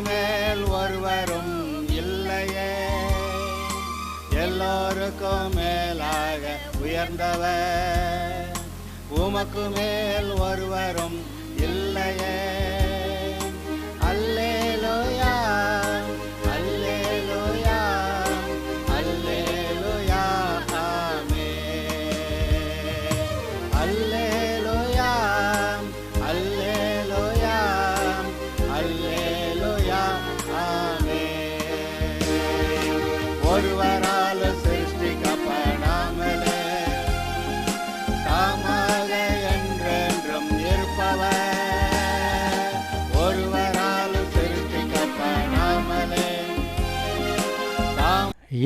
மேல் ஒருவரும் இல்லையே, எல்லோருக்கும் மேலாக உயர்ந்தவர். உமக்கு மேல் ஒருவரும் இல்லையே. அல்லேலூயா, அல்லேலூயா, அல்லேலூயா, ஆமென். அல்லேலூயா, அல்லேலூயா, அல்லேலூயா, ஆமென். ஒருவரால் சிருஷ்டிக்கப்படாமலே தாமாக என்றென்றும் இருப்பவர். ஒருவரால் சிருஷ்டிக்கப்படாமலே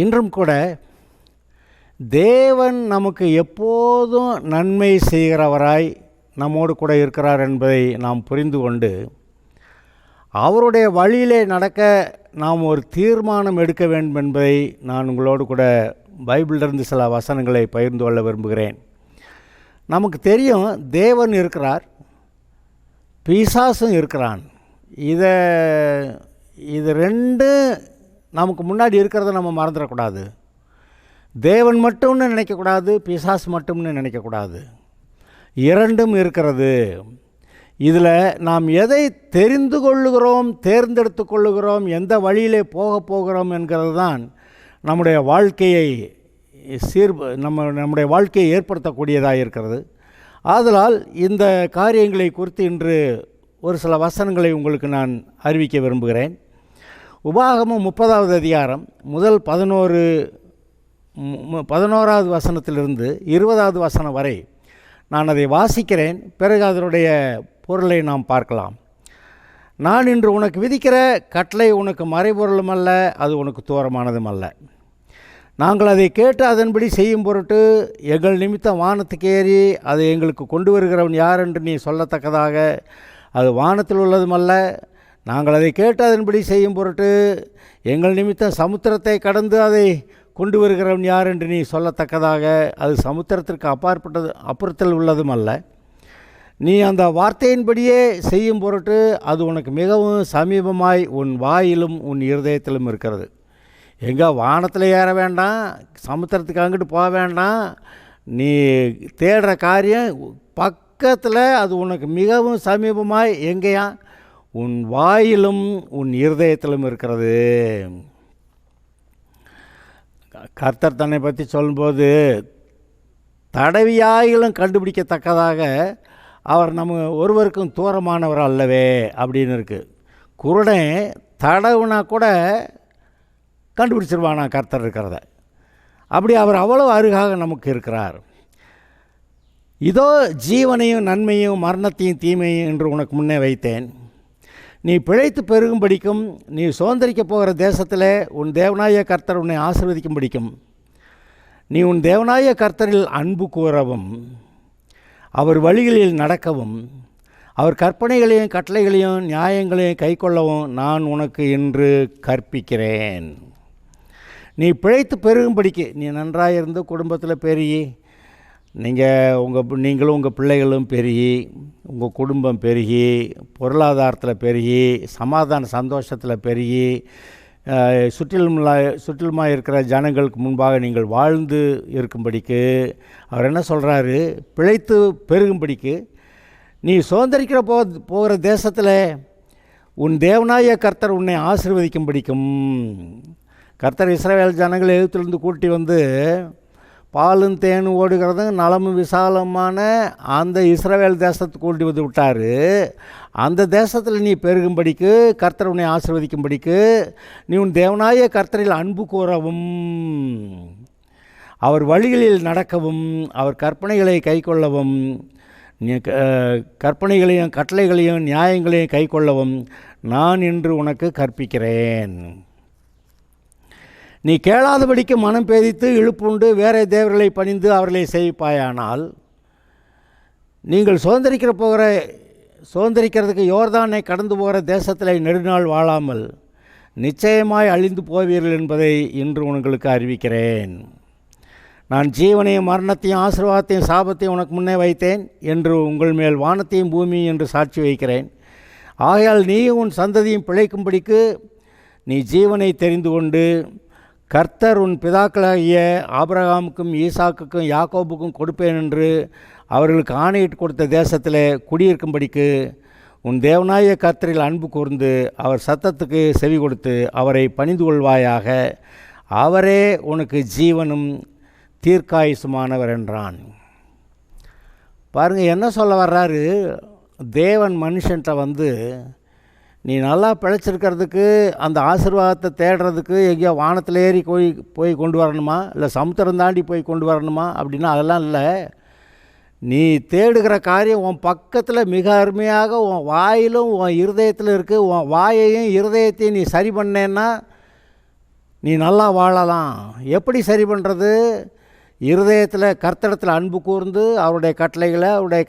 இன்றும் கூட தேவன் நமக்கு எப்போதும் நன்மை செய்கிறவராய் நம்மோடு கூட இருக்கிறார் என்பதை நாம் புரிந்து கொண்டு அவருடைய வழியிலே நடக்க நாம் ஒரு தீர்மானம் எடுக்க வேண்டும் என்பதை நான் உங்களோடு கூட பைபிளிலிருந்து சில வசனங்களை பகிர்ந்து கொள்ள விரும்புகிறேன். நமக்கு தெரியும் தேவன் இருக்கிறார், பிசாசும் இருக்கிறான். இது ரெண்டு நமக்கு முன்னாடி இருக்கிறத நம்ம மறந்துடக்கூடாது. தேவன் மட்டும்னு நினைக்கக்கூடாது, பிசாசு மட்டும்னு நினைக்கக்கூடாது. இரண்டும் இருக்கிறது. இதில் நாம் எதை தெரிந்து கொள்ளுகிறோம், தேர்ந்தெடுத்து கொள்ளுகிறோம், எந்த வழியிலே போகிறோம் என்கிறது தான் நம்முடைய வாழ்க்கையை நம்முடைய வாழ்க்கையை ஏற்படுத்தக்கூடியதாக இருக்கிறது. ஆதலால் இந்த காரியங்களை குறித்து இன்று ஒரு சில வசனங்களை உங்களுக்கு நான் அறிவிக்க விரும்புகிறேன். உபாகமம் 30வது அதிகாரம் முதல் 11வது வசனத்திலிருந்து 20வது வசனம் வரை நான் அதை வாசிக்கிறேன். பிறகு அதனுடைய பொருளை நாம் பார்க்கலாம். நான் இன்று உனக்கு விதிக்கிற கட்டளை உனக்கு மறைபொருளும் அல்ல, அது உனக்கு தூரமானதும் அல்ல. நாங்கள் அதை கேட்டு அதன்படி செய்யும் பொருட்டு எங்கள் நிமித்தம் வானத்துக்கு ஏறி அதை எங்களுக்கு கொண்டு வருகிறவன் யார் என்று நீ சொல்லத்தக்கதாக அது வானத்தில் உள்ளதும் அல்ல. நாங்கள் அதை கேட்டு அதன்படி செய்யும் பொருட்டு எங்கள் நிமித்தம் சமுத்திரத்தை கடந்து அதை கொண்டு வருகிறவன் யார் என்று நீ சொல்லத்தக்கதாக அது சமுத்திரத்திற்கு அப்புறத்தில் உள்ளதும் அல்ல. நீ அந்த வார்த்தையின்படியே செய்யும் பொருட்டு அது உனக்கு மிகவும் சமீபமாய் உன் வாயிலும் உன் இருதயத்திலும் இருக்கிறது. எங்கே வானத்தில் ஏற வேண்டாம், சமுத்திரத்துக்கு அங்கிட்டு போக வேண்டாம். நீ தேடுற காரியம் பக்கத்தில், அது உனக்கு மிகவும் சமீபமாய் எங்கேயா உன் வாயிலும் உன் இருதயத்திலும் இருக்கிறது. கர்த்தர் தன்னை பற்றி சொல்லும்போது தடவியாயிலும் கண்டுபிடிக்கத்தக்கதாக அவர் நம்ம ஒருவருக்கும் தூரமானவர் அல்லவே அப்படின்னு இருக்குது. குருடன் தடவுனா கூட கண்டுபிடிச்சிருவானா கர்த்தர் இருக்கிறத. அப்படி அவர் அவ்வளோ அருகாக நமக்கு இருக்கிறார். இதோ ஜீவனையும் நன்மையும் மரணத்தையும் தீமையும் என்று உனக்கு முன்னே வைத்தேன். நீ பிழைத்து பெருகும்படிக்கும் நீ சுதந்திரிக்க போகிற தேசத்தில் உன் தேவனாய கர்த்தர் உன்னை ஆசீர்வதிக்கும்படிக்கும் நீ உன் தேவனாய கர்த்தரில் அன்பு கூறவும் அவர் வழிகளில் நடக்கவும் அவர் கற்பனைகளையும் கட்டளைகளையும் நியாயங்களையும் கைக்கொள்ளவும் நான் உனக்கு இன்று கற்பிக்கிறேன். நீ பிழைத்து பெருகும்படிக்கு நீ நன்றாக இருந்து குடும்பத்தில் பெருகி நீங்களும் உங்கள் பிள்ளைகளும் பெருகி உங்கள் குடும்பம் பெருகி பொருளாதாரத்தில் பெருகி சமாதான சந்தோஷத்தில் பெருகி சுற்றிலுமாக இருக்கிற ஜனங்களுக்கு முன்பாக நீங்கள் வாழ்ந்து இருக்கும்படிக்கு அவர் என்ன சொல்கிறாரு? பிழைத்து பெருகும்படிக்கு நீ சுதந்திரிக்கிற போகிற தேசத்தில் உன் தேவனாய கர்த்தர் உன்னை ஆசீர்வதிக்கும்படிக்கும். கர்த்தர் இஸ்ரவேல் ஜனங்களை எகிப்திலிருந்து கூட்டி வந்து பாலும் தேனும் ஓடுகிறதும் நலமும் விசாலமான அந்த இஸ்ரவேல் தேசத்துக்கு கூட்டி வந்து விட்டார். அந்த தேசத்தில் நீ பெருகும்படிக்கு கர்த்தர் உன்னை ஆசீர்வதிக்கும்படிக்கு நீ உன் தேவனாய கர்த்தரில் அன்பு கூறவும் அவர் வழிகளில் நடக்கவும் அவர் கற்பனைகளை கைக்கொள்ளவும் கற்பனைகளையும் கட்டளைகளையும் நியாயங்களையும் கைக்கொள்ளவும் நான் இன்று உனக்கு கற்பிக்கிறேன். நீ கேளாதபடிக்கு மனம் பேதித்து இழுப்புண்டு வேற தேவர்களை பணிந்து அவர்களை சேவிப்பாயானால் நீங்கள் சுதந்திரிக்கிறதுக்கு யோர்தானை கடந்து போகிற தேசத்தில் நெடுநாள் வாழாமல் நிச்சயமாய் அழிந்து போவீர்கள் என்பதை இன்று உங்களுக்கு அறிவிக்கிறேன். நான் ஜீவனையும் மரணத்தையும் ஆசீர்வாதத்தையும் சாபத்தையும் உனக்கு முன்னே வைத்தேன் என்று உங்கள் மேல் வானத்தையும் பூமியும் என்று சாட்சி வைக்கிறேன். ஆகையால் நீயும் உன் சந்ததியும் பிழைக்கும்படிக்கு நீ ஜீவனை தெரிந்து கொண்டு கர்த்தர் உன் பிதாக்களாகிய ஆபிரகாமுக்கும் ஈசாக்குக்கும் யாக்கோபுக்கும் கொடுப்பேன் என்று அவர்களுக்கு ஆணையிட்டு கொடுத்த தேசத்தில் குடியிருக்கும்படிக்கு உன் தேவனாய கர்த்தரில் அன்பு கூர்ந்து அவர் சத்தத்துக்கு செவி கொடுத்து அவரை பணிந்து கொள்வாயாக. அவரே உனக்கு ஜீவனும் தீர்க்காயுசுமானவர் என்றான். பாருங்கள், என்ன சொல்ல வர்றாரு? தேவன் மனுஷன்ட்ட நீ நல்லா பிழைச்சிருக்கிறதுக்கு, அந்த ஆசீர்வாதத்தை தேடுறதுக்கு எங்கேயோ வானத்தில் ஏறி போய் கொண்டு வரணுமா, இல்லை சமுத்திரம் தாண்டி போய் கொண்டு வரணுமா அப்படின்னா அதெல்லாம் இல்லை. நீ தேடுகிற காரியம் உன் பக்கத்தில் மிக அருமையாக உன் வாயிலும் உன் இருதயத்தில் இருக்குது. உன் வாயையும் இருதயத்தையும் நீ சரி பண்ணேன்னா நீ நல்லா வாழலாம். எப்படி சரி பண்ணுறது? இருதயத்தில் கர்த்தரிடத்தில் அன்பு கூர்ந்து அவருடைய கட்டளைகளை, அவருடைய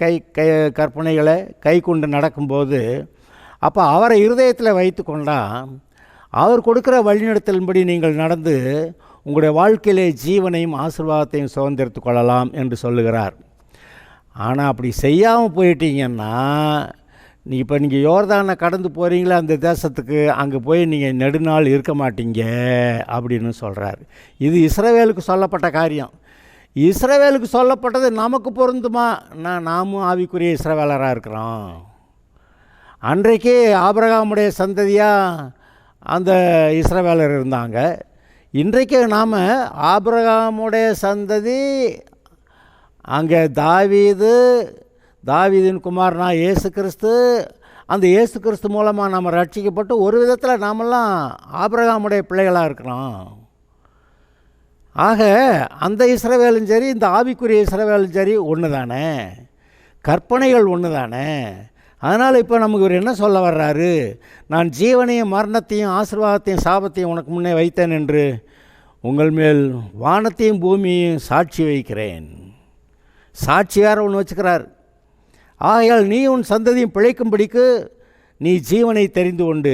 கற்பனைகளை கை கொண்டு நடக்கும்போது, அப்போ அவரை இருதயத்தில் வைத்து கொண்டால் அவர் கொடுக்குற வழிநடத்தலின்படி நீங்கள் நடந்து உங்களுடைய வாழ்க்கையிலே ஜீவனையும் ஆசீர்வாதத்தையும் சுதந்திரித்து கொள்ளலாம் என்று சொல்லுகிறார். ஆனால் அப்படி செய்யாமல் போயிட்டீங்கன்னா, நீங்கள் யோர்தானை கடந்து போகிறீங்களே அந்த தேசத்துக்கு, அங்கே போய் நீங்கள் நெடுநாள் இருக்க மாட்டீங்க அப்படின்னு சொல்கிறார். இது இஸ்ரவேலுக்கு சொல்லப்பட்ட காரியம். இஸ்ரவேலுக்கு சொல்லப்பட்டது நமக்கு பொருந்துமா? நாமும் ஆவிக்குரிய இஸ்ரவேலராக இருக்கிறோம். அன்றைக்கே ஆபிரகாமுடைய சந்ததியாக அந்த இஸ்ரவேலர் இருந்தாங்க. இன்றைக்கு நாம் ஆபிரகாமுடைய சந்ததி, அங்கே தாவீதின் குமாரனா இயேசு கிறிஸ்து, அந்த இயேசு கிறிஸ்து மூலமாக நம்ம ரட்சிக்கப்பட்டு ஒரு விதத்தில் நாமெல்லாம் ஆபிரகாமுடைய பிள்ளைகளாக இருக்கிறோம். ஆக அந்த இஸ்ரவேலும் சரி, இந்த ஆவிக்குரிய இஸ்ரவேலும் சரி ஒன்று தானே, கற்பனைகள் ஒன்று தானே. அதனால் இப்போ நமக்கு இவர் என்ன சொல்ல வர்றாரு? நான் ஜீவனையும் மரணத்தையும் ஆசீர்வாதத்தையும் சாபத்தையும் உனக்கு முன்னே வைத்தேன் என்று உங்கள் மேல் வானத்தையும் பூமியையும் சாட்சி வைக்கிறேன். சாட்சி வேறு ஒன்று வச்சுக்கிறார். ஆகையால் நீ உன் சந்ததியும் பிழைக்கும்படிக்கு நீ ஜீவனை தெரிந்து கொண்டு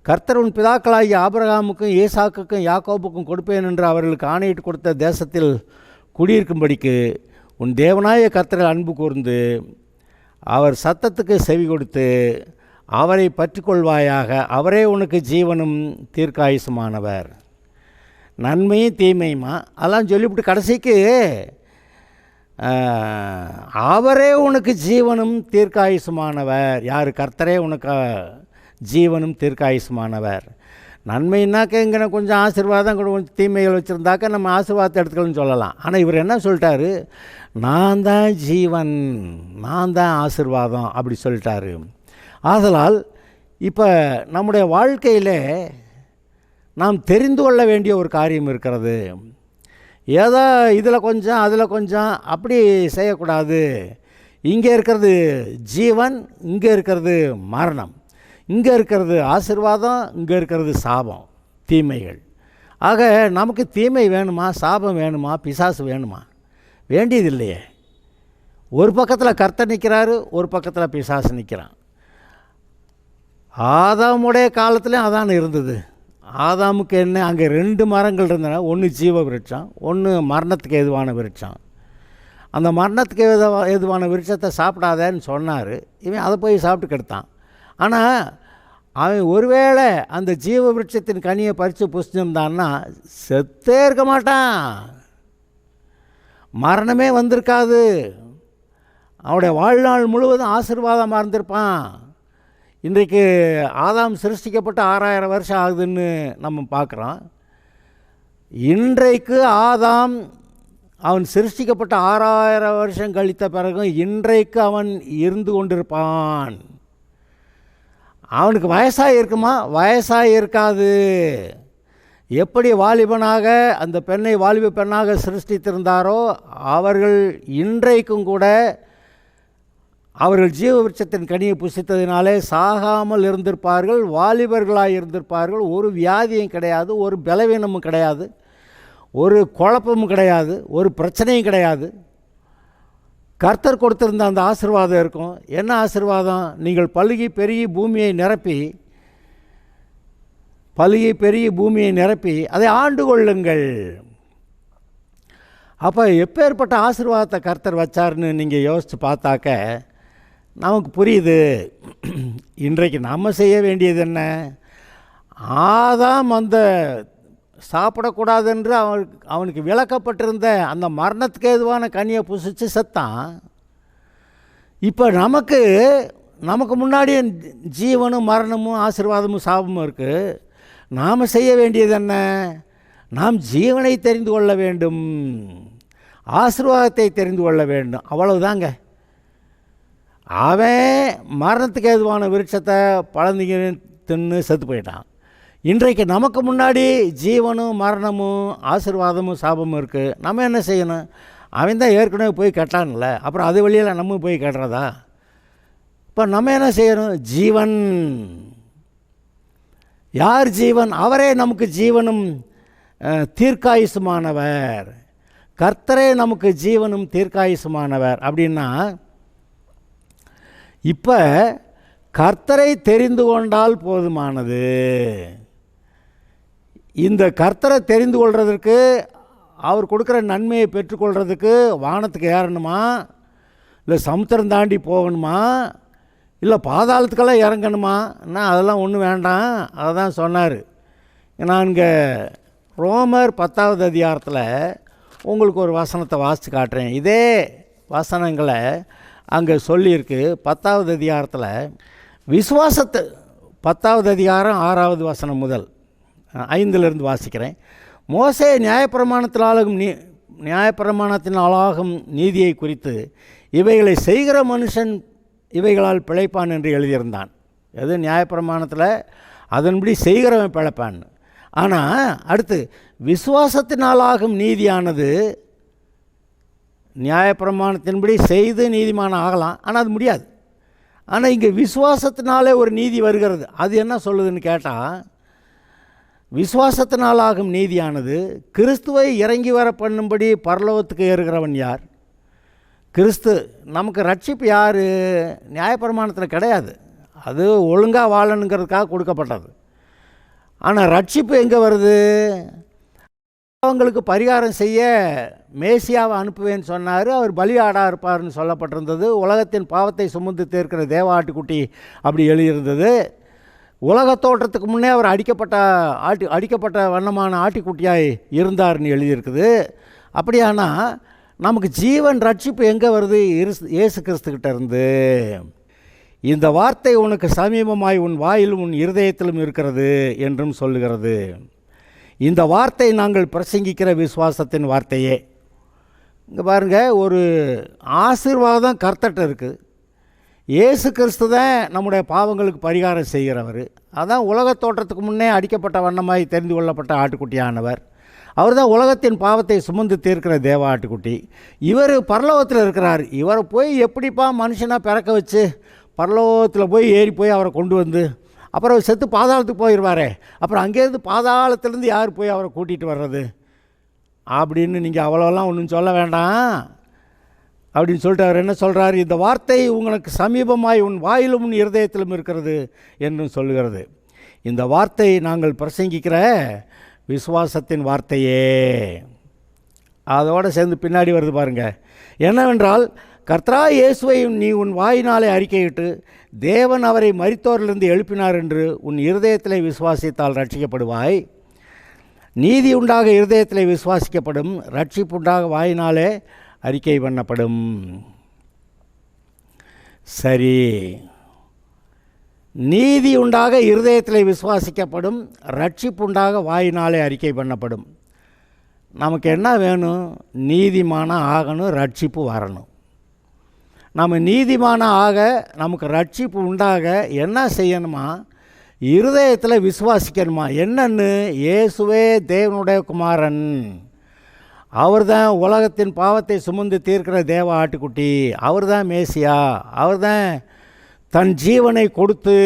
கர்த்தர் உன் பிதாக்களாகிய ஆபிரகாமுக்கும் ஈசாக்குக்கும் யாக்கோபுக்கும் கொடுப்பேன் என்று அவர்களுக்கு ஆணையிட்டு கொடுத்த தேசத்தில் குடியிருக்கும்படிக்கு உன் தேவனாய கர்த்தரில் அன்பு கூர்ந்து அவர் சத்தத்துக்கு செவி கொடுத்து அவரை பற்றி கொள்வாயாக. அவரே உனக்கு ஜீவனும் தீர்க்காயுசுமானவர். நன்மையும் தீமையுமா அதெல்லாம் சொல்லிவிட்டு கடைசிக்கு அவரே உனக்கு ஜீவனும் தீர்க்காயுசுமானவர். யார்? கர்த்தரே உனக்கு ஜீவனும் தீர்க்காயுசுமானவர். நன்மைன்னாக்க இங்கே கொஞ்சம் ஆசீர்வாதம், கொஞ்சம் தீமைகள் வச்சுருந்தாக்க நம்ம ஆசீர்வாதத்தை எடுத்துக்கலாம்னு சொல்லலாம். ஆனால் இவர் என்ன சொல்லிட்டாரு? நான் தான் ஜீவன், நான் தான் ஆசீர்வாதம் அப்படி சொல்லிட்டாரு. ஆதலால் இப்போ நம்முடைய வாழ்க்கையில் நாம் தெரிந்து கொள்ள வேண்டிய ஒரு காரியம் இருக்கிறது. ஏதோ இதில் கொஞ்சம் அதில் கொஞ்சம் அப்படி செய்யக்கூடாது. இங்கே இருக்கிறது ஜீவன், இங்கே இருக்கிறது மரணம், இங்கே இருக்கிறது ஆசீர்வாதம், இங்கே இருக்கிறது சாபம், தீமைகள். ஆக நமக்கு தீமை வேணுமா, சாபம் வேணுமா, பிசாசு வேணுமா? வேண்டியதில்லையே. ஒரு பக்கத்தில் கர்த்தர் நிற்கிறாரு, ஒரு பக்கத்தில் பிசாசு நிற்கிறான். ஆதாமுடைய காலத்துலேயும் அதான் இருந்தது. ஆதாமுக்கு என்ன, அங்கே 2 மரங்கள் இருந்தன. ஒன்று ஜீவ விருட்சம், ஒன்று மரணத்துக்கு ஏதுவான விருட்சம். அந்த மரணத்துக்கு ஏதுவான விருட்சத்தை சாப்பிடாதேன்னு சொன்னார். இவன் அதை போய் சாப்பிட்டு கெடுத்தான். ஆனால் அவன் ஒருவேளை அந்த ஜீவ விருட்சத்தின் கனியை பறித்து புசிச்சிருந்தான்னா செத்தே இருக்க மாட்டான், மரணமே வந்திருக்காது. அவனுடைய வாழ்நாள் முழுவதும் ஆசீர்வாதமாக இருந்திருப்பான். இன்றைக்கு ஆதாம் சிருஷ்டிக்கப்பட்டு 6000 வருஷம் ஆகுதுன்னு நம்ம பார்க்குறோம். இன்றைக்கு ஆதாம் அவன் சிருஷ்டிக்கப்பட்ட 6000 வருஷம் கழித்த பிறகும் இன்றைக்கு அவன் இருந்து கொண்டிருப்பான். அவனுக்கு வயசாக இருக்குமா? வயசாக இருக்காது. எப்படி வாலிபனாக அந்த பெண்ணை வாலிப பெண்ணாக சிருஷ்டித்திருந்தாரோ அவர்கள் இன்றைக்கும் கூட அவர்கள் ஜீவ விருட்சத்தின் கனியை புசித்ததினாலே சாகாமல் இருந்திருப்பார்கள், வாலிபர்களாக இருந்திருப்பார்கள். ஒரு வியாதியும் கிடையாது, ஒரு பலவீனமும் கிடையாது, ஒரு குழப்பமும் கிடையாது, ஒரு பிரச்சனையும் கிடையாது. கர்த்தர் கொடுத்திருந்த அந்த ஆசீர்வாதம் இருக்கும். என்ன ஆசீர்வாதம்? நீங்கள் பலுகி பெருகி பூமியை நிரப்பி அதை ஆண்டு கொள்ளுங்கள். அப்போ எப்பேற்பட்ட ஆசீர்வாதத்தை கர்த்தர் வச்சார்னு நீங்கள் யோசித்து பார்த்தாக்க நமக்கு புரியுது. இன்றைக்கு நம்ம செய்ய வேண்டியது என்ன? ஆதாம் அந்த சாப்பிடக்கூடாதென்று அவனுக்கு விளக்கப்பட்டிருந்த அந்த மரணத்துக்கு ஏதுவான கனியை புசித்து செத்தான். இப்போ நமக்கு முன்னாடி ஜீவனும் மரணமும் ஆசீர்வாதமும் சாபமும் இருக்குது. நாம் செய்ய வேண்டியது என்ன? நாம் ஜீவனை தெரிந்து கொள்ள வேண்டும், ஆசீர்வாதத்தை தெரிந்து கொள்ள வேண்டும். அவ்வளவுதாங்க. அவன் மரணத்துக்கு ஏதுவான விருட்சத்தை பழந்திங்க தின்னு செத்து போயிட்டான். இன்றைக்கு நமக்கு முன்னாடி ஜீவனும் மரணமும் ஆசீர்வாதமும் சாபமும் இருக்குது. நம்ம என்ன செய்யணும்? அவன் தான் ஏற்கனவே போய் கேட்டான்ல, அப்புறம் அது வழியில் நம்ம போய் கேட்டுறதா? இப்போ நம்ம என்ன செய்யணும்? ஜீவன். யார் ஜீவன்? அவரே நமக்கு ஜீவனும் தீர்க்காயுசுமானவர். கர்த்தரே நமக்கு ஜீவனும் தீர்க்காயுசுமானவர். அப்படின்னா இப்போ கர்த்தரை தெரிந்து கொண்டால் போதுமானது. இந்த கர்த்தரை தெரிந்து கொள்வதற்கு, அவர் கொடுக்குற நன்மையை பெற்றுக்கொள்கிறதுக்கு வானத்துக்கு ஏறணுமா, இல்லை சமுத்திரம் தாண்டி போகணுமா, இல்லை பாதாளத்துக்கெல்லாம் இறங்கணுமான்னா அதெல்லாம் ஒன்றும் வேண்டாம். அதை தான் சொன்னார். நான் இங்கே ரோமர் 10வது அதிகாரத்தில் உங்களுக்கு ஒரு வசனத்தை வாசித்து காட்டுறேன். இதே வசனங்களை அங்கே சொல்லியிருக்கு 10வது அதிகாரத்தில். விசுவாசத்தை 10வது அதிகாரம் 6வது வசனம் முதல் 5லிருந்து வாசிக்கிறேன். மோசே நியாயப்பிரமாணத்தினாலாகும் நீதியை குறித்து இவைகளை செய்கிற மனுஷன் இவைகளால் பிழைப்பான் என்று எழுதியிருந்தான். எது? நியாயப்பிரமாணத்தில் அதன்படி செய்கிறவன் பிழைப்பான். ஆனால் அடுத்து விசுவாசத்தினாலாகும் நீதியானது, நியாயப்பிரமாணத்தின்படி செய்து நீதிமான ஆகலாம், ஆனால் அது முடியாது. ஆனால் இங்கே விசுவாசத்தினாலே ஒரு நீதி வருகிறது. அது என்ன சொல்லுதுன்னு கேட்டால், விசுவாசத்தினாலாகும் நீதியானது கிறிஸ்துவை இறங்கி வர பண்ணும்படி பரலோகத்துக்கு ஏறுகிறவன் யார்? கிறிஸ்து. நமக்கு ரட்சிப்பு யார்? நியாயப்பிரமாணத்தில் கிடையாது. அது ஒழுங்காக வாழணுங்கிறதுக்காக கொடுக்கப்பட்டது. ஆனால் ரட்சிப்பு எங்கே வருது? அவங்களுக்கு பரிகாரம் செய்ய மேசியாவை அனுப்புவேன்னு சொன்னார். அவர் பலியாடாக இருப்பார்னு சொல்லப்பட்டிருந்தது. உலகத்தின் பாவத்தை சுமந்து தீர்க்கிற தேவ ஆட்டுக்குட்டி அப்படி எழுதியிருந்தது. உலக தோற்றத்துக்கு முன்னே அவர் அடிக்கப்பட்ட வண்ணமான ஆட்டுக்குட்டியாய் இருந்தார்னு எழுதியிருக்குது. அப்படியானா நமக்கு ஜீவன் ரட்சிப்பு எங்கே வருது? இயேசு கிறிஸ்துக்கிட்ட இருந்து. இந்த வார்த்தை உனக்கு சமீபமாய் உன் வாயிலும் உன் இருதயத்திலும் இருக்கிறது என்றும் சொல்லுகிறது. இந்த வார்த்தை நாங்கள் பிரசங்கிக்கிற விசுவாசத்தின் வார்த்தையே. இங்கே பாருங்கள், ஒரு ஆசீர்வாதம் கர்த்தர்ட்ட இருக்குது. இயேசு கிறிஸ்து தான் நம்முடைய பாவங்களுக்கு பரிகாரம் செய்கிறவர். அதான் உலகத் தோற்றத்துக்கு முன்னே அடிக்கப்பட்ட வண்ணமாய் தெரிந்து கொள்ளப்பட்ட ஆட்டுக்குட்டியானவர். அவர் தான் உலகத்தின் பாவத்தை சுமந்து தீர்க்கிற தேவ ஆட்டுக்குட்டி. இவர் பரலோகத்தில் இருக்கிறார். இவரை போய் எப்படிப்பா மனுஷனாக பிறக்க வச்சு பரலோகத்தில் போய் ஏறி போய் அவரை கொண்டு வந்து அப்புறம் செத்து பாதாளத்துக்கு போயிடுவாரே, அப்புறம் அங்கேருந்து பாதாளத்துலேருந்து யார் போய் அவரை கூட்டிகிட்டு வர்றது அப்படின்னு நீங்கள் அவ்வளோலாம் ஒன்றும் சொல்ல வேண்டாம் அப்படின்னு சொல்லிட்டு அவர் என்ன சொல்கிறார்? இந்த வார்த்தை உங்களுக்கு சமீபமாய் உன் வாயிலும் உன் இருதயத்திலும் இருக்கிறது என்றும் சொல்லுகிறது. இந்த வார்த்தை நாங்கள் பிரசங்கிக்கிற விசுவாசத்தின் வார்த்தையே. அதோடு சேர்ந்து பின்னாடி வருது பாருங்கள். என்னவென்றால், கர்த்தராகிய இயேசுவை நீ உன் வாயினாலே அறிக்கையிட்டு தேவன் அவரை மரித்தோரிலிருந்து எழுப்பினார் என்று உன் இருதயத்திலே விசுவாசித்தால் ரட்சிக்கப்படுவாய். நீதி உண்டாக இருதயத்திலே விசுவாசிக்கப்படும், ரட்சிப்புண்டாக வாயினாலே அறிக்கை பண்ணப்படும். சரி, நீதி உண்டாக இருதயத்திலே விசுவாசிக்கப்படும், ரட்சிப்புண்டாக வாயினாலே அறிக்கை பண்ணப்படும். நமக்கு என்ன வேணும்? நீதிமான ஆகணும், ரட்சிப்பு வரணும். நம்ம நீதிமான ஆக, நமக்கு ரட்சிப்பு உண்டாக என்ன செய்யணுமா? இருதயத்தில் விசுவாசிக்கணுமா? என்னன்னு? இயேசுவே தேவனுடைய குமாரன், அவர் தான் உலகத்தின் பாவத்தை சுமந்து தீர்க்கிற தேவ ஆட்டுக்குட்டி, அவர் தான் மேசியா, அவர் தான் தன் ஜீவனை கொடுத்து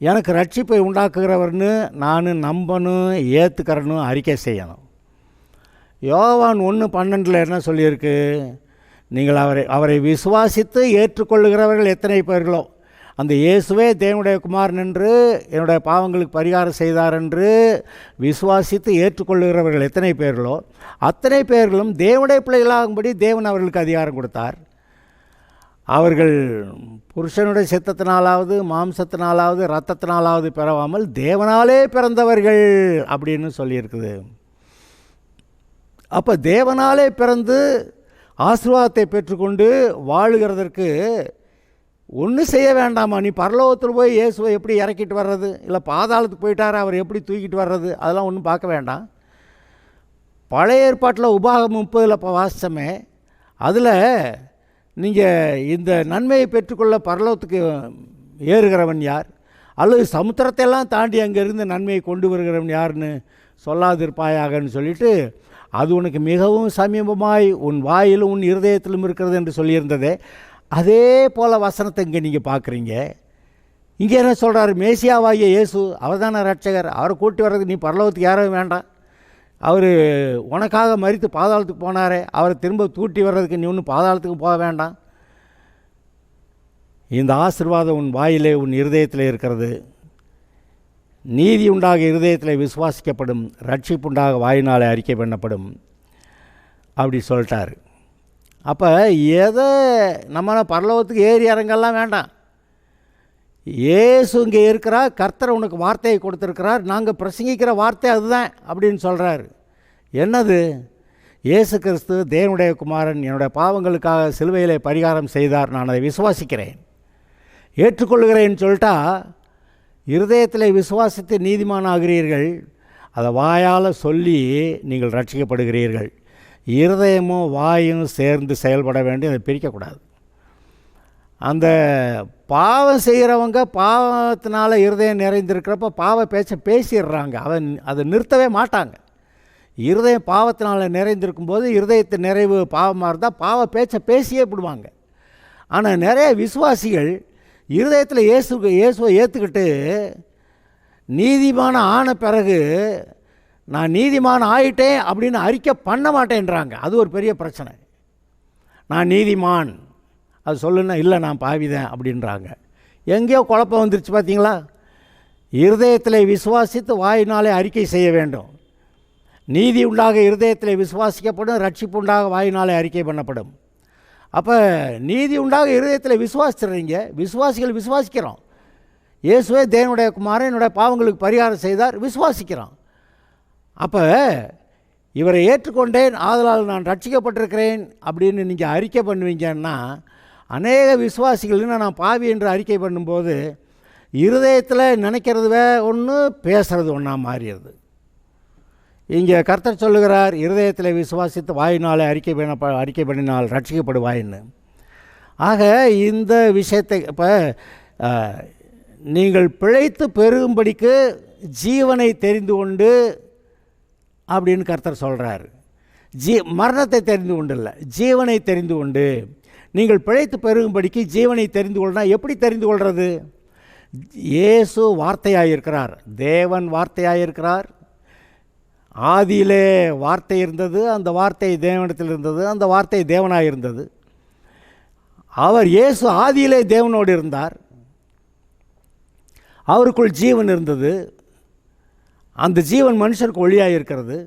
எனக்கு ரட்சிப்பை உண்டாக்குகிறவர்னு நான் நம்பணும், ஏற்றுக்கிறனும், அறிக்கை செய்யணும். யோவான் 1:12 என்ன சொல்லியிருக்கு? நீங்கள் அவரை விசுவாசித்து ஏற்றுக்கொள்ளுகிறவர்கள் எத்தனை பேர்களோ, அந்த இயேசுவே தேவனுடைய குமாரன் என்று என்னுடைய பாவங்களுக்கு பரிகாரம் செய்தார் என்று விசுவாசித்து ஏற்றுக்கொள்ளுகிறவர்கள் எத்தனை பேர்களோ அத்தனை பேர்களும் தேவனுடைய பிள்ளைகளாகும்படி தேவன் அவர்களுக்கு அதிகாரம் கொடுத்தார். அவர்கள் புருஷனுடைய சித்தத்தினாலாவது மாம்சத்தினாலாவது இரத்தத்தினாலாவது பிறவாமல் தேவனாலே பிறந்தவர்கள் அப்படின்னு சொல்லியிருக்குது. அப்போ தேவனாலே பிறந்து ஆசீர்வாதத்தை பெற்றுக்கொண்டு வாழுகிறதற்கு ஒன்றும் செய்ய வேண்டாமா? நீ பரலோகத்தில் போய் இயேசுவை எப்படி இறக்கிட்டு வர்றது, இல்லை பாதாளத்துக்கு போயிட்டார் அவர் எப்படி தூக்கிட்டு வர்றது, அதெல்லாம் ஒன்றும் பார்க்க வேண்டாம். பழைய ஏற்பாட்டில் உபாகம் 30 இப்போ வாசித்தமே, அதில் நீங்கள் இந்த நன்மையை பெற்றுக்கொள்ள பரலோகத்துக்கு ஏறுகிறவன் யார், அல்லது சமுத்திரத்தையெல்லாம் தாண்டி அங்கேருந்து நன்மையை கொண்டு வருகிறவன் யாருன்னு சொல்லாதிருப்பாயாகன்னு சொல்லிட்டு, அது உனக்கு மிகவும் சமீபமாய் உன் வாயிலும் உன் இருதயத்திலும் இருக்கிறது என்று சொல்லியிருந்ததே, அதே போல் வசனத்தை இங்கே நீங்கள் பார்க்குறீங்க. இங்கே என்ன சொல்கிறார்? மேசியாவாகிய இயேசு அவர் தானே ரட்சகர், அவரை கூட்டி வர்றதுக்கு நீ பரலோகத்துக்கு யாரும் வேண்டாம். அவர் உனக்காக மரித்து பாதாளத்துக்கு போனாரே, அவரை திரும்ப தூட்டி வர்றதுக்கு நீ ஒன்றும் பாதாளத்துக்கு போக வேண்டாம். இந்த ஆசீர்வாதம் உன் வாயிலே உன் இருதயத்தில் இருக்கிறது. நீதி உண்டாக இருதயத்தில் விசுவாசிக்கப்படும், ரட்சிப்புண்டாக வாயினாலே அறிக்கை பண்ணப்படும் அப்படி சொல்லிட்டார். அப்போ எதை நம்ம பரலோகத்துக்கு ஏறி இறங்கெல்லாம் வேண்டாம். இயேசு இங்கே இருக்கிறார், கர்த்தர் உனக்கு வார்த்தையை கொடுத்துருக்கிறார், நாங்கள் பிரசங்கிக்கிற வார்த்தை அதுதான் அப்படின்னு சொல்கிறார். என்னது? இயேசு கிறிஸ்து தேவனுடைய குமாரன், என்னுடைய பாவங்களுக்காக சிலுவையிலே பரிகாரம் செய்தார், நான் அதை விசுவாசிக்கிறேன், ஏற்றுக்கொள்கிறேன்னு சொல்லிட்டா இருதயத்தில் விசுவாசித்து நீதிமானாகிறீர்கள். அதை வாயால் சொல்லி நீங்கள் ரட்சிக்கப்படுகிறீர்கள். இருதயமும் வாயும் சேர்ந்து செயல்பட வேண்டி அதை பிரிக்கக்கூடாது. அந்த பாவம் செய்கிறவங்க பாவத்தினால இருதயம் நிறைந்திருக்கிறப்ப பாவ பேச்சை பேசிடுறாங்க, அதை நிறுத்தவே மாட்டாங்க. இருதயம் பாவத்தினால் நிறைந்திருக்கும்போது இருதயத்து நிறைவு பாவமாக இருந்தால் பாவ பேச்சை பேசியே விடுவாங்க. ஆனால் நிறைய விசுவாசிகள் இருதயத்தில் இயேசுவை ஏற்றுக்கிட்டு நீதிமான ஆன பிறகு நான் நீதிமான ஆயிட்டேன் அப்படின்னு அறிக்கை பண்ண மாட்டேன்றாங்க. அது ஒரு பெரிய பிரச்சனை. நான் நீதிமான் அது சொல்லுன்னா இல்லை நான் பாவிதேன் அப்படின்றாங்க. எங்கேயோ குழப்பம் வந்துருச்சு பார்த்தீங்களா? இருதயத்தில் விசுவாசித்து வாயினாலே அறிக்கை செய்ய வேண்டும். நீதி உண்டாக இருதயத்தில் விசுவாசிக்கப்படும், ரட்சிப்பு உண்டாக வாயினாலே அறிக்கை பண்ணப்படும். அப்போ நீதி உண்டாக இருதயத்தில் விசுவாசிடுறீங்க, விசுவாசிகள் விசுவாசிக்கிறோம். இயேசுவே தேவனுடைய குமாரன், என்னுடைய பாவங்களுக்கு பரிகாரம் செய்தார், விசுவாசிக்கிறோம். அப்போ இவரை ஏற்றுக்கொண்டேன், ஆதலால் நான் ரட்சிக்கப்பட்டிருக்கிறேன் அப்படின்னு நீங்கள் அறிக்கை பண்ணுவீங்கன்னா, அநேக விசுவாசிகள் நான் பாவி என்று அறிக்கை பண்ணும்போது இருதயத்தில் நினைக்கிறது ஒன்று, பேசுகிறது ஒன்றா மாறிடுது. இங்கே கர்த்தர் சொல்லுகிறார், இருதயத்தில் விசுவாசித்து வாயினாலே அறிக்கை பண்ணினால் ரட்சிக்கப்படுவாயின்னு. ஆக இந்த விஷயத்தை இப்போ நீங்கள் பிழைத்து பெருகும்படிக்கு ஜீவனை தெரிந்து கொண்டு அப்படின்னு கர்த்தர் சொல்கிறார். மரணத்தை தெரிந்து கொண்டு இல்லை, ஜீவனை தெரிந்து கொண்டு. நீங்கள் பிழைத்து பெருகும்படிக்கு ஜீவனை தெரிந்து கொள்ளனா எப்படி தெரிந்து கொள்வது? இயேசு வார்த்தையாயிருக்கிறார், தேவன் வார்த்தையாயிருக்கிறார். ஆதியிலே வார்த்தை இருந்தது, அந்த வார்த்தை தேவனிடத்தில் இருந்தது, அந்த வார்த்தை தேவனாக இருந்தது. அவர் இயேசு ஆதியிலே தேவனோடு இருந்தார், அவருக்குள் ஜீவன் இருந்தது, அந்த ஜீவன் மனுஷருக்கு ஒளியாக இருக்கிறது.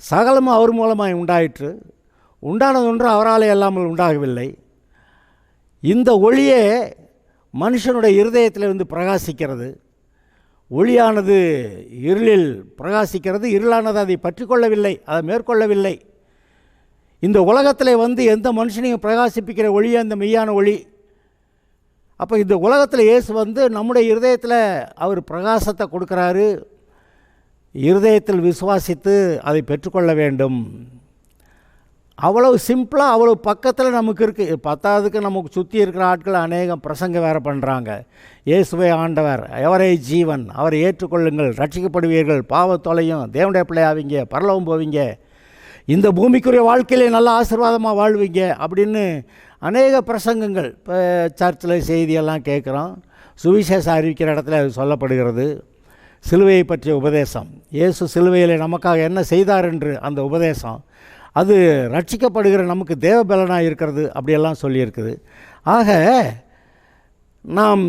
சகலமும் அவர் மூலமாக உண்டாயிற்று, உண்டானது ஒன்று அவராலே இல்லாமல் உண்டாகவில்லை. இந்த ஒளியே மனுஷனுடைய இருதயத்தில் வந்து பிரகாசிக்கிறது. ஒளியானது இருளில் பிரகாசிக்கிறது, இருளானது அதை பற்றி கொள்ளவில்லை, அதை மேற்கொள்ளவில்லை. இந்த உலகத்தில் வந்து எந்த மனுஷனையும் பிரகாசிப்பிக்கிற ஒளி அந்த மெய்யான ஒளி. அப்போ இந்த உலகத்தில் இயேசு வந்து நம்முடைய இருதயத்தில் அவர் பிரகாசத்தை கொடுக்குறாரு. இருதயத்தில் விசுவாசித்து அதை பெற்றுக்கொள்ள வேண்டும். அவ்வளவு சிம்பிளாக, அவ்வளவு பக்கத்தில் நமக்கு இருக்குது. பத்தாவதுக்கு நமக்கு சுற்றி இருக்கிற ஆட்கள் அநேகம் பிரசங்கம் வேறு பண்ணுறாங்க. இயேசுவே ஆண்டவர், எவரே ஜீவன், அவரை ஏற்றுக்கொள்ளுங்கள், ரட்சிக்கப்படுவீர்கள், பாவத்தொலையும், தேவனுடைய பிள்ளையாவீங்க, பரலோகம் போவீங்க, இந்த பூமிக்குரிய வாழ்க்கையிலே நல்ல ஆசீர்வாதமாக வாழ்வீங்க அப்படின்னு அநேக பிரசங்கங்கள் இப்போ சர்ச்சில் செய்தியெல்லாம் கேட்குறோம். சுவிசேஷம் அறிவிக்கிற இடத்துல அது சொல்லப்படுகிறது. சிலுவையை பற்றிய உபதேசம், இயேசு சிலுவையில் நமக்காக என்ன செய்தார் என்று அந்த உபதேசம், அது ரட்சிக்கப்படுகிற நமக்கு தேவபலனாக இருக்கிறது அப்படியெல்லாம் சொல்லியிருக்குது. ஆக நாம்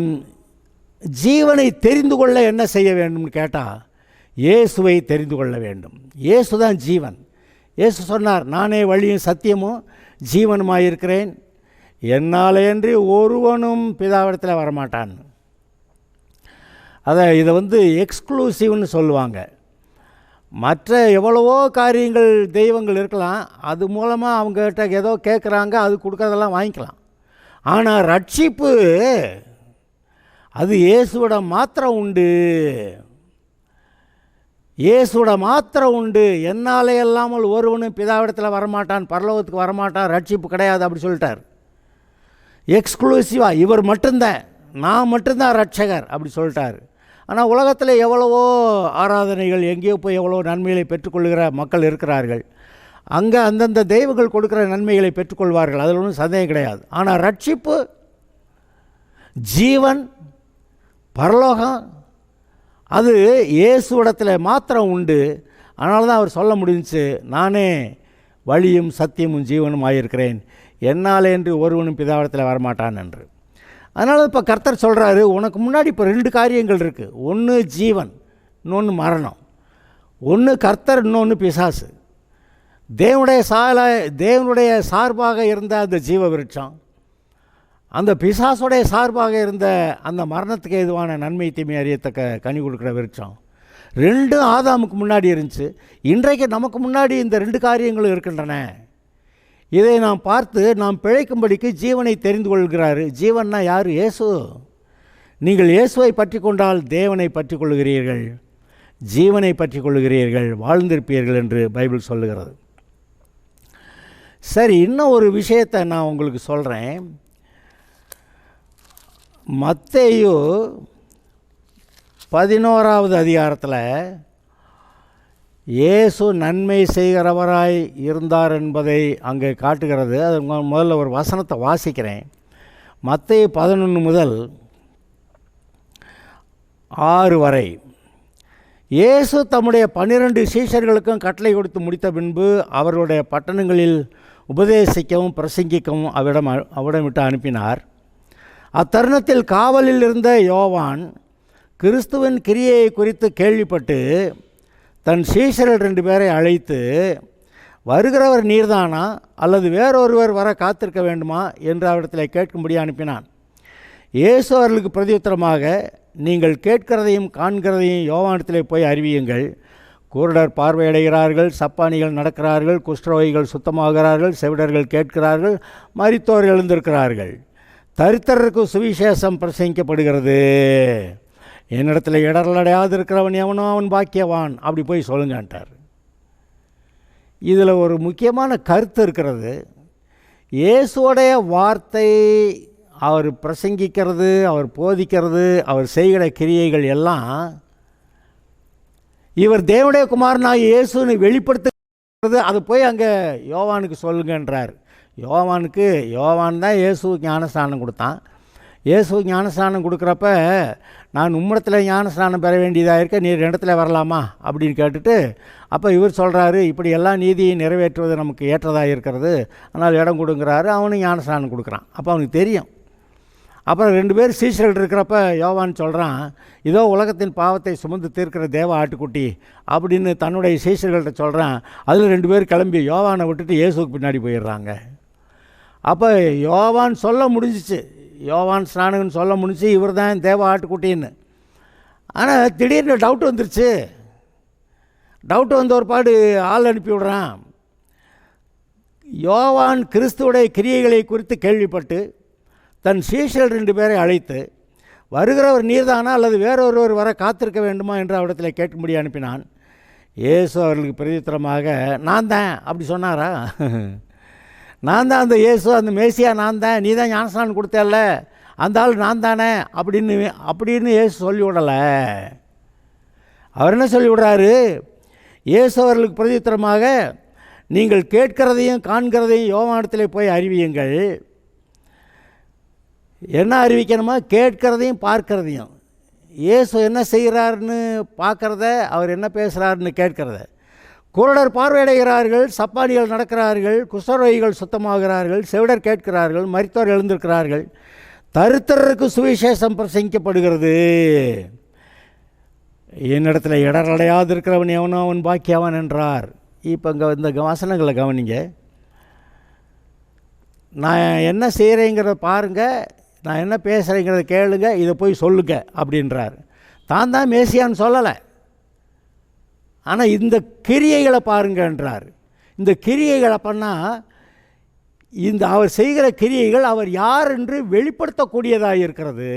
ஜீவனை தெரிந்து கொள்ள என்ன செய்ய வேண்டும்னு கேட்டால் இயேசுவை தெரிந்து கொள்ள வேண்டும். இயேசு தான் ஜீவன். இயேசு சொன்னார், நானே வழியும் சத்தியமும் ஜீவனுமாக இருக்கிறேன், என்னாலேன்றி ஒருவனும் பிதாவிடத்தில் வரமாட்டான். இதை எக்ஸ்க்ளூசிவ்னு சொல்லுவாங்க. மற்ற எவ்வளவோ காரியங்கள் தெய்வங்கள் இருக்கலாம், அது மூலமாக அவங்ககிட்ட ஏதோ கேட்குறாங்க, அது கொடுக்குறதெல்லாம் வாங்கிக்கலாம். ஆனால் ரட்சிப்பு அது இயேசுவோட மாத்திரம் உண்டு, இயேசுவோட மாத்திரம் உண்டு. என்னாலே இல்லாமல் ஒருவனும் பிதாவிடத்தில் வரமாட்டான், பரலோகத்துக்கு வரமாட்டான், ரட்சிப்பு கிடையாது அப்படி சொல்லிட்டார். எக்ஸ்க்ளூசிவாக இவர் மட்டும்தான், நான் மட்டும்தான் ரட்சகர் அப்படி சொல்லிட்டார். ஆனால் உலகத்தில் எவ்வளவோ ஆராதனைகள், எங்கேயோ போய் எவ்வளோ நன்மைகளை பெற்றுக்கொள்கிற மக்கள் இருக்கிறார்கள். அங்கே அந்தந்த தெய்வங்கள் கொடுக்குற நன்மைகளை பெற்றுக்கொள்வார்கள், அதில் ஒன்றும் சந்தேகம் கிடையாது. ஆனால் ரட்சிப்பு, ஜீவன், பரலோகம் அது இயேசுவிடத்தில் மாத்திரம் உண்டு. அதனால தான் அவர் சொல்ல முடிஞ்சிச்சு, நானே வழியும் சத்தியமும் ஜீவனும் ஆகியிருக்கிறேன், என்னாலே என்று ஒருவனும் பிதாவிடத்தில் வரமாட்டான் என்று. அதனால் இப்போ கர்த்தர் சொல்கிறாரு, உனக்கு முன்னாடி இப்போ 2 காரியங்கள் இருக்குது. ஒன்று ஜீவன், இன்னொன்று மரணம். ஒன்று கர்த்தர், இன்னொன்று பிசாசு. தேவனுடைய சார்பாக இருந்த அந்த ஜீவ விருட்சம், அந்த பிசாசுடைய சார்பாக இருந்த அந்த மரணத்துக்கு ஏதுவான நன்மை தீமை அறியத்தக்க கனி கொடுக்குற விருட்சம், 2 ஆதாமுக்கு முன்னாடி இருந்துச்சு. இன்றைக்கு நமக்கு முன்னாடி இந்த 2 காரியங்களும் இருக்கின்றன. இதை நாம் பார்த்து நாம் பிழைக்கும்படிக்கு ஜீவனை தெரிந்து கொள்கிறாரு. ஜீவன்னா யார்? இயேசு. நீங்கள் இயேசுவை பற்றி கொண்டால் தேவனை பற்றி கொள்கிறீர்கள், ஜீவனை பற்றி கொள்கிறீர்கள், வாழ்ந்திருப்பீர்கள் என்று பைபிள் சொல்லுகிறது. சரி, இன்னும் ஒரு விஷயத்தை நான் உங்களுக்கு சொல்கிறேன். மத்தேயு 11வது அதிகாரத்தில் இயேசு நன்மை செய்கிறவராய் இருந்தார் என்பதை அங்கே காட்டுகிறது. அது முதல்ல ஒரு வசனத்தை வாசிக்கிறேன். மத்தேயு 11 முதல் 6 வரை. இயேசு தம்முடைய 12 சீஷர்களுக்கும் கட்டளை கொடுத்து முடித்த பின்பு அவர்களுடைய பட்டணங்களில் உபதேசிக்கவும் பிரசங்கிக்கவும் அவிடம் விட்டு அனுப்பினார். அத்தருணத்தில் காவலில் இருந்த யோவான் கிறிஸ்துவின் கிரியையை குறித்து கேள்விப்பட்டு தன் சீஷர்கள் 2 பேரை அழைத்து, வருகிறவர் நீர்தானா அல்லது வேறொருவர் வர காத்திருக்க வேண்டுமா என்று அவரிடத்தில் கேட்கும்படி அனுப்பினான். இயேசு அவர்களுக்கு பிரதியுத்தரமாக, நீங்கள் கேட்கிறதையும் காண்கிறதையும் யோவானிடத்திலே போய் அறிவியுங்கள். குருடர் பார்வையடைகிறார்கள், சப்பானிகள் நடக்கிறார்கள், குஷ்டரோகிகள் சுத்தமாகிறார்கள், செவிடர்கள் கேட்கிறார்கள், மரித்தோர் எழுந்திருக்கிறார்கள், தரித்திரருக்கு சுவிசேஷம் பிரசங்கிக்கப்படுகிறது. என்னிடத்தில் இடரலடையாது இருக்கிறவன் எவனோ அவன் பாக்கியவான், அப்படி போய் சொல்லுங்கன்ட்டார். இதில் ஒரு முக்கியமான கருத்து இருக்கிறது. இயேசுவோடைய வார்த்தை, அவர் பிரசங்கிக்கிறது, அவர் போதிக்கிறது, அவர் செய்கிற கிரியைகள் எல்லாம் இவர் தேவனுடைய குமாரனாக இயேசுன்னு வெளிப்படுத்துகிறது. அது போய் அங்கே யோவானுக்கு சொல்லுங்கன்றார். யோவான் தான் இயேசுவுக்கு ஞானஸ்நானம் கொடுத்தான். இயேசுவுக்கு ஞானஸ்நானம் கொடுக்குறப்ப, நான் உம்மிடத்தில் ஞானஸ்நானம் பெற வேண்டியதாக இருக்க, நீர் இடத்துல வரலாமா அப்படின்னு கேட்டுட்டு, அப்போ இவர் சொல்கிறாரு, இப்படி எல்லா நீதியை நிறைவேற்றுவது நமக்கு ஏற்றதாக இருக்கிறது, ஆனால் இடம் கொடுங்கிறாரு. அவனும் ஞானஸ்நானம் கொடுக்குறான். அப்போ அவனுக்கு தெரியும். அப்புறம் 2 பேர் சீஷர்கள் இருக்கிறப்ப யோவான் சொல்கிறான், இதோ உலகத்தின் பாவத்தை சுமந்து தீர்க்கிற தேவ ஆட்டுக்குட்டி அப்படின்னு தன்னுடைய சீஷர்கள்ட்ட சொல்கிறான். அதில் 2 பேர் கிளம்பி யோவானை விட்டுட்டு இயேசுக்கு பின்னாடி போயிடுறாங்க. அப்போ யோவான் சொல்ல முடிஞ்சிச்சு, யோவான் ஸ்நானகன் சொல்ல முடிஞ்சு, இவர் தான் தேவ ஆட்டுக்குட்டின்னு. ஆனால் திடீர்னு டவுட் வந்துருச்சு. டவுட் வந்த ஒரு பாடு ஆள் அனுப்பி விடுறான். யோவான் கிறிஸ்துவுடைய கிரியைகளை குறித்து கேள்விப்பட்டு தன் சீஷர்கள் 2 பேரை அழைத்து, வருகிறவர் நீர்தானா அல்லது வேறொருவர் வர காத்திருக்க வேண்டுமா என்று அவரிடத்தில் கேட்கும்படி அனுப்பினான். இயேசு அவர்களுக்கு பிரதித்திரமாக, நான் தான் அப்படி சொன்னாரா? நான் தான் அந்த இயேசு, அந்த மேசியா நான் தான், நீ தான் ஞானஸ்நானம் கொடுத்தல்ல, அந்த ஆள் நான் தானே அப்படின்னு இயேசு சொல்லிவிடலை. அவர் என்ன சொல்லிவிடுறாரு? இயேசு அவர்களுக்கு பிரதித்திரமாக, நீங்கள் கேட்கிறதையும் காண்கிறதையும் யோவானிடத்திலே போய் அறிவியுங்கள். என்ன அறிவிக்கணுமா? கேட்கிறதையும் பார்க்கிறதையும். இயேசு என்ன செய்கிறாருன்னு பார்க்குறத, அவர் என்ன பேசுகிறாருன்னு கேட்கிறத. குருடர் பார்வையடைகிறார்கள், சப்பானிகள் நடக்கிறார்கள், குஷ்டரோகிகள் சுத்தமாகிறார்கள், செவிடர் கேட்கிறார்கள், மரித்தோர் எழுந்திருக்கிறார்கள், தரித்திரருக்கு சுவிசேஷம் பிரசங்கிக்கப்படுகிறது. என்னிடத்தில் இடரடையாது இருக்கிறவன் எவனோ அவன் பாக்கியவன் என்றார். இப்போ இங்கே இந்த வசனங்களை கவனிங்க. நான் என்ன செய்கிறேங்கிறத பாருங்கள், நான் என்ன பேசுகிறேங்கிறத கேளுங்க, இதை போய் சொல்லுங்க அப்படின்றார். தான் மேசியான்னு சொல்லலை, ஆனால் இந்த கிரியைகளை பாருங்கன்றார். இந்த கிரியைகளை பண்ணால் இந்த அவர் செய்கிற கிரியைகள் அவர் யார் என்று வெளிப்படுத்தக்கூடியதாக இருக்கிறது.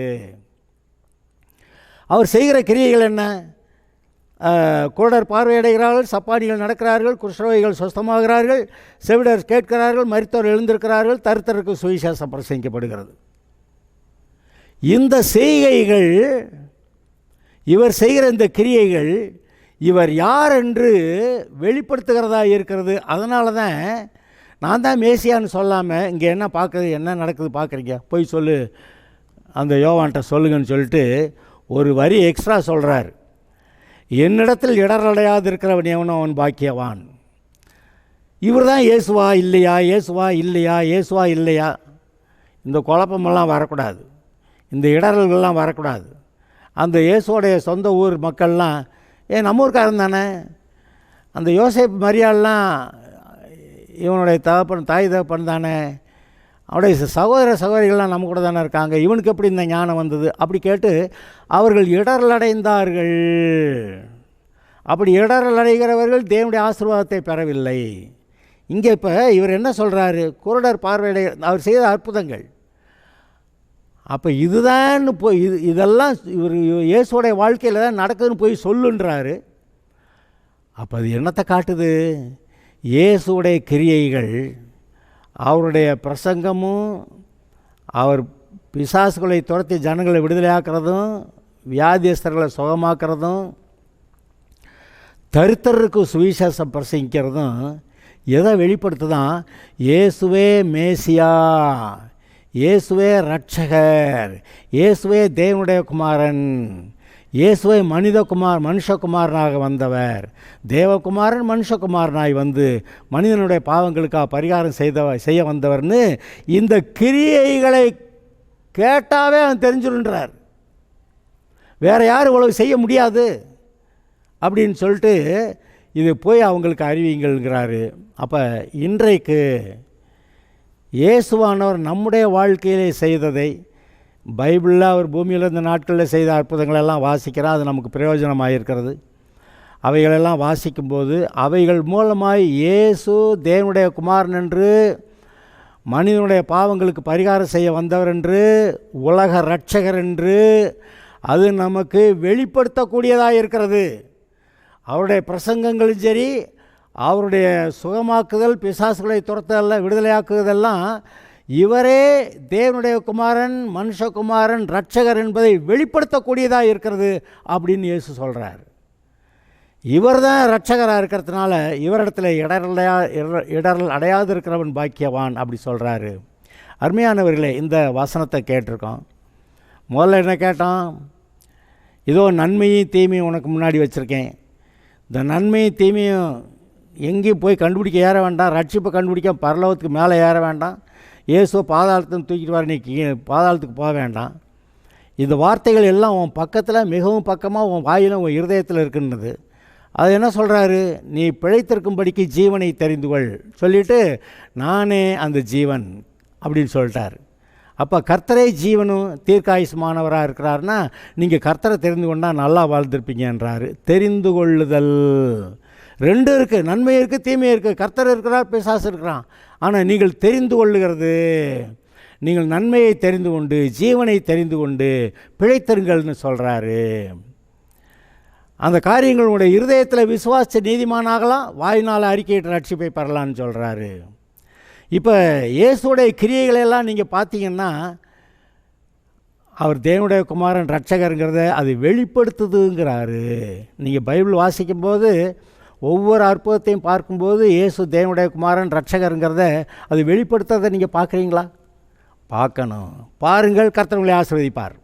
அவர் செய்கிற கிரியைகள் என்ன? குருடர் பார்வையடைகிறார்கள், சப்பானிகள் நடக்கிறார்கள், குஷ்டரோகிகள் சுஸ்தமாகிறார்கள், செவிடர் கேட்கிறார்கள், மரித்தோர் எழுந்திருக்கிறார்கள், தரித்திரருக்கு சுவிசேஷம் பிரசங்கிக்கப்படுகிறது. இந்த செய்கைகள், இவர் செய்கிற இந்த கிரியைகள் இவர் யார் என்று வெளிப்படுத்துகிறதா இருக்கிறது. அதனால தான் நான் தான் மேசியான்னு சொல்லாமல் இங்கே என்ன பார்க்குறது, என்ன நடக்குது பார்க்குறீங்க, போய் சொல்லு, அந்த யோவான்கிட்ட சொல்லுங்கன்னு சொல்லிட்டு ஒரு வரி எக்ஸ்ட்ரா சொல்கிறார். என்னிடத்தில் இடரடையாது இருக்கிறவன் எவனோ அவன் பாக்கியவான். இவர் தான் இயேசுவா இல்லையா, இயேசுவா இல்லையா, இயேசுவா இல்லையா, இந்த குழப்பமெல்லாம் வரக்கூடாது, இந்த இடரல்கள்லாம் வரக்கூடாது. அந்த இயேசுவோடைய சொந்த ஊர் மக்கள்லாம் நம்ம ஊருக்காரன் தானே, அந்த யோசேப்பு மரியாள்லாம் இவனுடைய தகப்பன் தாய் தகப்பன் தானே, அவருடைய சகோதர சகோதரிகள்லாம் நம்ம கூட தானே இருக்காங்க, இவனுக்கு எப்படி இந்த ஞானம் வந்தது அப்படி கேட்டு அவர்கள் இடரலடைந்தார்கள். அப்படி இடரலடைகிறவர்கள் தேவனுடைய ஆசீர்வாதத்தை பெறவில்லை. இங்கே இப்போ இவர் என்ன சொல்கிறாரு, குருடர் பார்வையடை அவர் செய்த அற்புதங்கள். அப்போ இதுதான் போய் இதெல்லாம் இவர் இயேசுடைய வாழ்க்கையில் தான் நடக்குதுன்னு போய் சொல்லுன்றாரு. அப்போ அது என்னத்தை காட்டுது? இயேசுடைய கிரியைகள், அவருடைய பிரசங்கமும், அவர் பிசாசுகளை துரத்தி ஜனங்களை விடுதலையாக்குறதும், வியாதியஸ்தர்களை சுகமாக்குறதும், தரித்திரருக்கு சுவிசேஷம் பிரசங்கிக்கிறதும் எதை வெளிப்படுத்துதான்? இயேசுவே மேசியா, இயேசுவே ரட்சகர், இயேசுவே தேவனுடைய குமாரன், இயேசுவை மனுஷகுமாரனாக வந்தவர், தேவகுமாரன் மனுஷகுமாரனாய் வந்து மனிதனுடைய பாவங்களுக்காக பரிகாரம் செய்ய வந்தவர்னு இந்த கிரியைகளை கேட்டாவே அவன் தெரிஞ்சுருன்றார். வேறு யாரும் இவ்வளவு செய்ய முடியாது அப்படின்னு சொல்லிட்டு இது போய் அவங்களுக்கு அறிவிங்கள்ங்கிறாரு. அப்போ இன்றைக்கு இயேசுவானவர் நம்முடைய வாழ்க்கையிலே செய்ததை, பைபிளில் அவர் பூமியில் இந்த நாட்களில் செய்த அற்புதங்களெல்லாம் வாசிக்கிறோம், அது நமக்கு பிரயோஜனமாக இருக்கிறது. அவைகளெல்லாம் வாசிக்கும்போது அவைகள் மூலமாய் இயேசு தேவனுடைய குமாரன் என்று, மனிதனுடைய பாவங்களுக்கு பரிகாரம் செய்ய வந்தவர் என்று, உலக இரட்சகர் என்று அது நமக்கு வெளிப்படுத்தக்கூடியதாக இருக்கிறது. அவருடைய பிரசங்கங்களும் சரி, அவருடைய சுகமாக்குதல், பிசாசுகளை துரத்தல், விடுதலையாக்குதெல்லாம் இவரே தேவனுடைய குமாரன், மனுஷகுமாரன், இரட்சகர் என்பதை வெளிப்படுத்தக்கூடியதாக இருக்கிறது அப்படின்னு இயேசு சொல்கிறார். இவர் தான் இரட்சகராக இருக்கிறதுனால இவரிடத்தில் இடரல் அடையாது இருக்கிறவன் பாக்கியவான் அப்படி சொல்கிறாரு. அருமையானவர்களே, இந்த வசனத்தை கேட்டிருக்கோம். முதல்ல என்ன கேட்டோம்? இதோ நன்மையும் தீமையும் உனக்கு முன்னாடி வச்சுருக்கேன். இந்த நன்மையும் தீமையும் எங்கேயும் போய் கண்டுபிடிக்க ஏற வேண்டாம், ரட்சிப்பை கண்டுபிடிக்க பரலோகத்துக்கு மேலே ஏற வேண்டாம், இயேசு பாதாளத்துக்கு தூக்கிட்டு வர நீ பாதாளத்துக்கு போக வேண்டாம். இந்த வார்த்தைகள் எல்லாம் உன் பக்கத்தில், மிகவும் பக்கமாக உன் வாயிலும் உன் இருதயத்தில் இருக்குன்னுது. அது என்ன சொல்கிறாரு? நீ பிழைத்திருக்கும்படிக்கு ஜீவனை தெரிந்து கொள் சொல்லிவிட்டு நானே அந்த ஜீவன் அப்படின்னு சொல்லிட்டார். அப்போ கர்த்தரே ஜீவனும் தீர்க்காயுஷ்மானவராக இருக்கிறாருன்னா நீங்கள் கர்த்தரை தெரிந்து கொண்டால் நல்லா வாழ்ந்திருப்பீங்கன்றாரு. தெரிந்து கொள்ளுதல் ரெண்டு இருக்குது, நன்மை இருக்குது, தீமை இருக்குது. கர்த்தர் இருக்கிறார், பிசாசு இருக்கிறான். ஆனால் நீங்கள் தெரிந்து கொள்ளுகிறது, நீங்கள் நன்மையை தெரிந்து கொண்டு ஜீவனை தெரிந்து கொண்டு பிழைத்தருங்கள்னு சொல்கிறாரு. அந்த காரியங்கள் உங்களுடைய இருதயத்தில் விசுவாச நீதிமானாகலாம், வாயினால் அறிக்கையிட்ட ரட்சிப்பை பெறலான்னு சொல்கிறாரு. இப்போ இயேசுடைய கிரியைகளெல்லாம் நீங்கள் பார்த்தீங்கன்னா அவர் தேவனுடைய குமாரன் ரட்சகருங்கிறத அது வெளிப்படுத்துதுங்கிறாரு. நீங்கள் பைபிள் வாசிக்கும்போது ஒவ்வொரு அற்புதத்தையும் பார்க்கும்போது இயேசு தேவனுடைய குமாரன் ரட்சகருங்கிறத அது வெளிப்படுத்துறதை நீங்கள் பார்க்குறீங்களா? பார்க்கணும். பாருங்கள், கர்த்தர் உங்களை ஆசீர்வதிப்பார்.